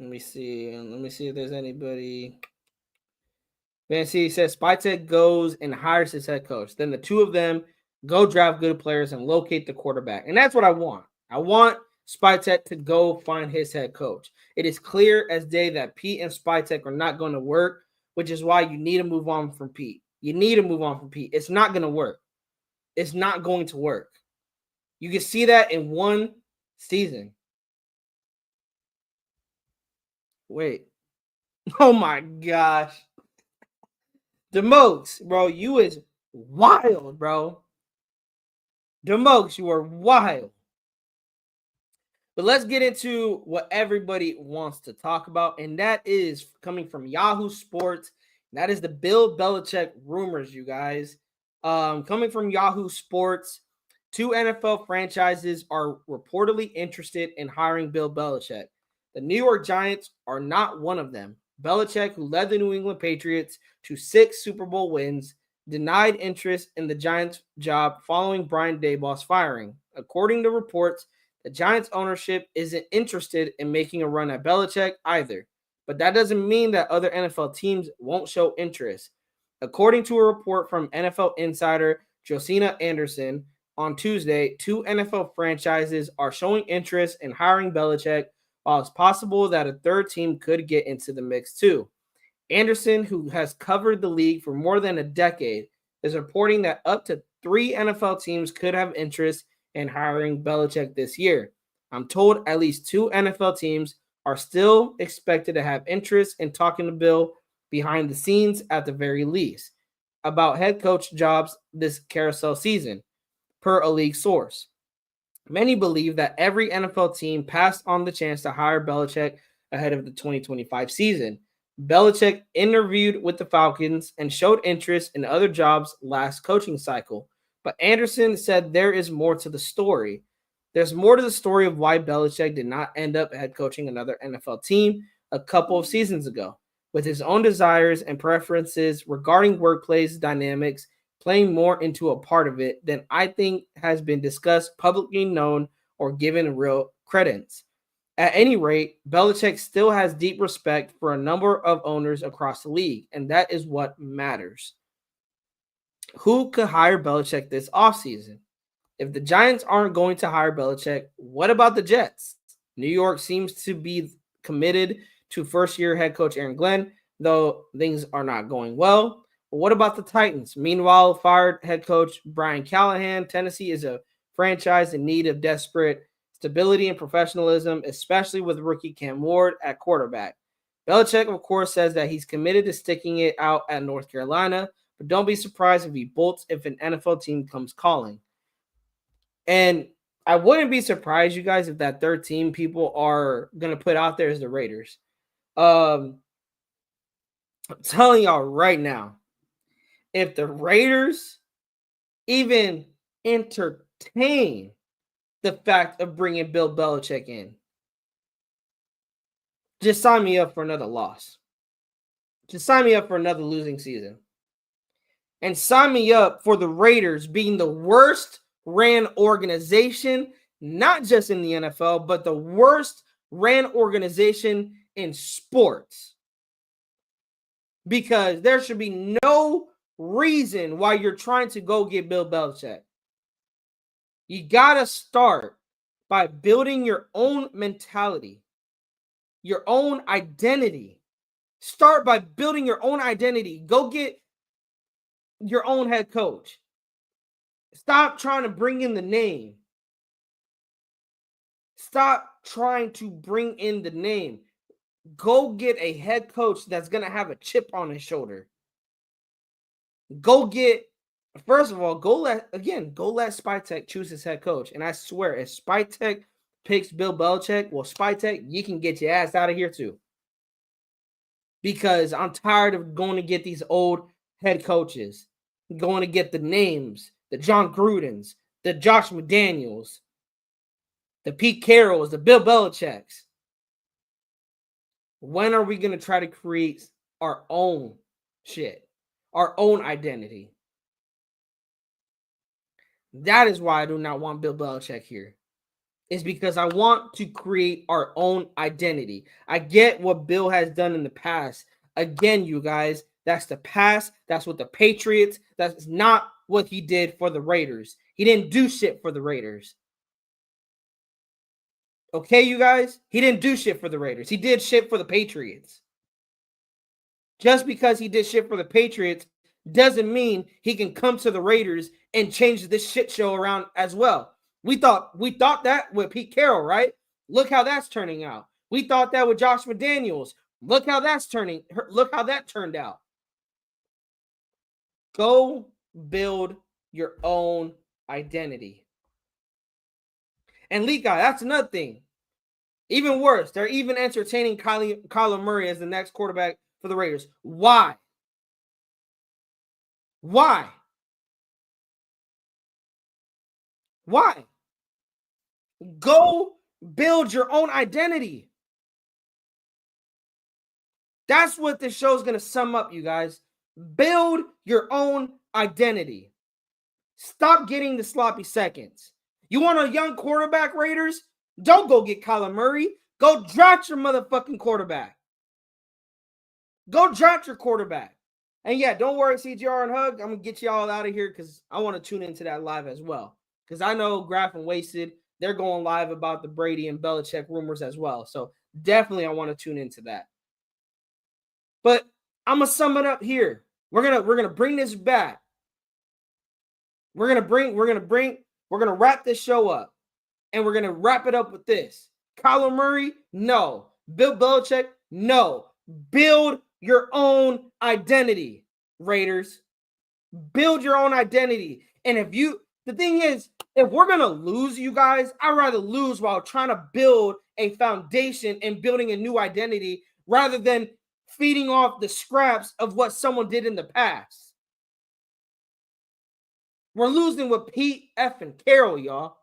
Let me see. Let me see if there's anybody. Van C says Spytek goes and hires his head coach. Then the two of them go draft good players and locate the quarterback. And that's what I want. I want Spytek to go find his head coach. It is clear as day that Pete and Spytek are not going to work, which is why you need to move on from Pete. You need to move on from Pete. It's not going to work. It's not going to work. You can see that in one season. Wait. Oh my gosh. Demokes, bro, you is wild, bro. Demokes, you are wild. But let's get into what everybody wants to talk about, and that is coming from Yahoo Sports. That is the Bill Belichick rumors, you guys. Coming from Yahoo Sports, 2 NFL franchises are reportedly interested in hiring Bill Belichick. The New York Giants are not one of them. Belichick, who led the New England Patriots to 6 Super Bowl wins, denied interest in the Giants' job following Brian Daboll's firing. According to reports, the Giants ownership isn't interested in making a run at Belichick either, but that doesn't mean that other NFL teams won't show interest. According to a report from NFL insider Josina Anderson, on Tuesday, 2 NFL franchises are showing interest in hiring Belichick, while it's possible that a third team could get into the mix too. Anderson, who has covered the league for more than a decade, is reporting that up to 3 NFL teams could have interest in hiring Belichick this year. I'm told at least 2 NFL teams are still expected to have interest in talking to Bill behind the scenes at the very least about head coach jobs this carousel season, per a league source. Many believe that every NFL team passed on the chance to hire Belichick ahead of the 2025 season. Belichick interviewed with the Falcons and showed interest in other jobs last coaching cycle. But Anderson said there is more to the story. There's more to the story of why Belichick did not end up head coaching another NFL team a couple of seasons ago. With his own desires and preferences regarding workplace dynamics playing more into a part of it than I think has been discussed, publicly known, or given real credence. At any rate, Belichick still has deep respect for a number of owners across the league, and that is what matters. Who could hire Belichick this offseason? If the Giants aren't going to hire Belichick, what about the Jets? New York seems to be committed to first-year head coach Aaron Glenn, though things are not going well. But what about the Titans? Meanwhile, fired head coach Brian Callahan. Tennessee is a franchise in need of desperate stability and professionalism, especially with rookie Cam Ward at quarterback. Belichick, of course, says that he's committed to sticking it out at North Carolina, but don't be surprised if he bolts if an NFL team comes calling. And I wouldn't be surprised, you guys, if that third team people are going to put out there is the Raiders. I'm telling y'all right now, if the Raiders even entertain the fact of bringing Bill Belichick in, just sign me up for another loss. Just sign me up for another losing season. And sign me up for the Raiders being the worst ran organization, not just in the NFL, but the worst ran organization in sports. Because there should be no reason why you're trying to go get Bill Belichick. You got to start by building your own mentality, your own identity. Start by building your own identity. Go get your own head coach. Stop trying to bring in the name. Stop trying to bring in the name. Go get a head coach that's going to have a chip on his shoulder. Go get, first of all, go let Spytek choose his head coach. And I swear, if Spytek picks Bill Belichick, well, Spytek, you can get your ass out of here too. Because I'm tired of going to get these old head coaches, going to get the names, the John Grudens, the Josh McDaniels, the Pete Carrolls, the Bill Belichicks. When are we going to try to create our own shit, our own identity? That is why I do not want Bill Belichick here. It's because I want to create our own identity. I get what Bill has done in the past. Again, you guys, that's the past. That's what the Patriots. That's not what he did for the Raiders. He didn't do shit for the Raiders. Okay, you guys? He didn't do shit for the Raiders. He did shit for the Patriots. Just because he did shit for the Patriots doesn't mean he can come to the Raiders and change this shit show around as well. We thought that with Pete Carroll, right? Look how that's turning out. We thought that with Josh McDaniels. Look how that turned out. Go build your own identity. And League Guy, that's another thing. Even worse, they're even entertaining Kyler Murray as the next quarterback for the Raiders. Why? Why? Why? Go build your own identity. That's what this show is going to sum up, you guys. Build your own identity. Stop getting the sloppy seconds. You want a young quarterback, Raiders? Don't go get Kyler Murray. Go draft your motherfucking quarterback. Go draft your quarterback. And yeah, don't worry, CGR and Hug. I'm going to get you all out of here because I want to tune into that live as well. Because I know Graph and Wasted, they're going live about the Brady and Belichick rumors as well. So definitely I want to tune into that. But I'm going to sum it up here. We're gonna bring this back. We're gonna wrap this show up. And we're gonna wrap it up with this. Kyler Murray, no. Bill Belichick, no. Build your own identity, Raiders. Build your own identity. And the thing is, if we're going to lose, you guys, I'd rather lose while trying to build a foundation and building a new identity rather than feeding off the scraps of what someone did in the past. We're losing with Pete effing Carroll, y'all.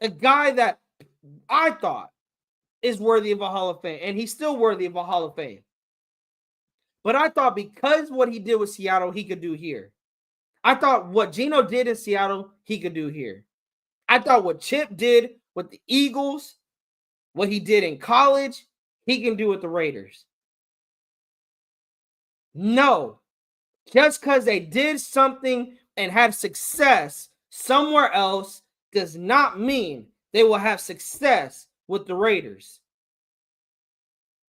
A guy that I thought is worthy of a Hall of Fame, and he's still worthy of a Hall of Fame. But I thought because what he did with Seattle, he could do here. I thought what Geno did in Seattle, he could do here. I thought what Chip did with the Eagles, what he did in college, he can do with the Raiders. No, just because they did something and had success somewhere else does not mean they will have success with the Raiders.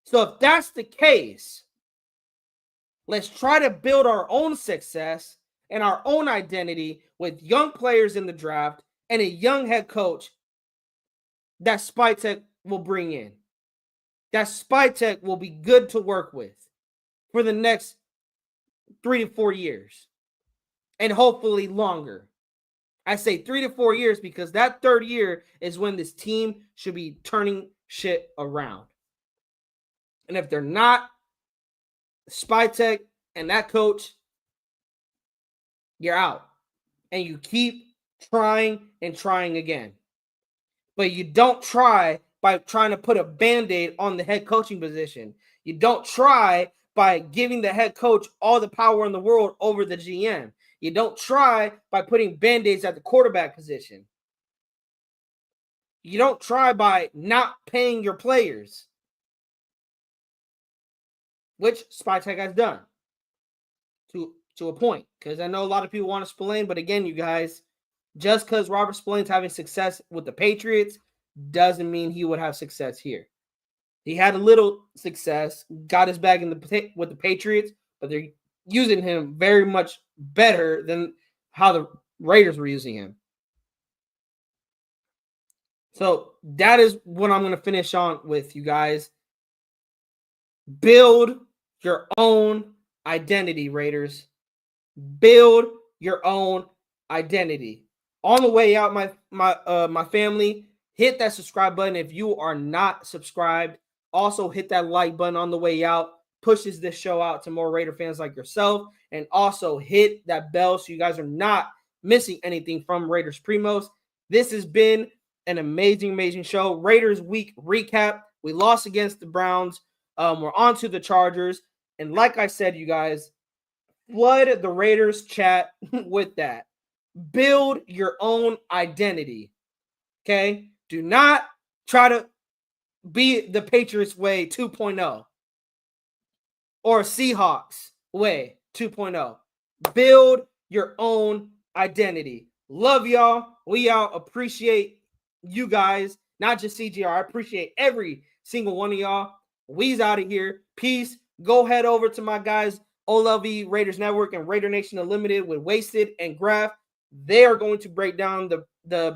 So if that's the case, let's try to build our own success and our own identity with young players in the draft and a young head coach that Spytek will bring in. That Spytek will be good to work with for the next 3 to 4 years and hopefully longer. I say 3 to 4 years because that third year is when this team should be turning shit around. And if they're not, Spytek and that coach, you're out. And you keep trying and trying again. But you don't try by trying to put a Band-Aid on the head coaching position. You don't try by giving the head coach all the power in the world over the GM. You don't try by putting Band-Aids at the quarterback position. You don't try by not paying your players, which Spytek has done to a point. Because I know a lot of people want to Spillane, but again, you guys, just because Robert Spillane's having success with the Patriots doesn't mean he would have success here. He had a little success, got his bag with the Patriots, but they're using him very much better than how the Raiders were using him. So that is what I'm going to finish on with, you guys. Build your own identity, Raiders. Build your own identity. On the way out, my family, hit that subscribe button if you are not subscribed. Also, hit that like button on the way out. Pushes this show out to more Raider fans like yourself. And also hit that bell so you guys are not missing anything from Raiders Primos. This has been an amazing show. Raiders week recap. We lost against the Browns. We're on to the Chargers. And like I said, you guys, flood the Raiders chat with that. Build your own identity. Okay? Do not try to be the Patriots way 2.0 or Seahawks way 2.0. Build your own identity. Love y'all. We all appreciate you guys, not just CGR. I appreciate every single one of y'all. We's out of here. Peace. Go head over to my guys, OLV Raiders Network and Raider Nation Unlimited with Wasted and Graph. They are going to break down the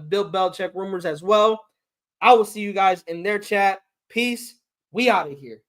Bill Belichick rumors as well. I will see you guys in their chat. Peace. We out of here.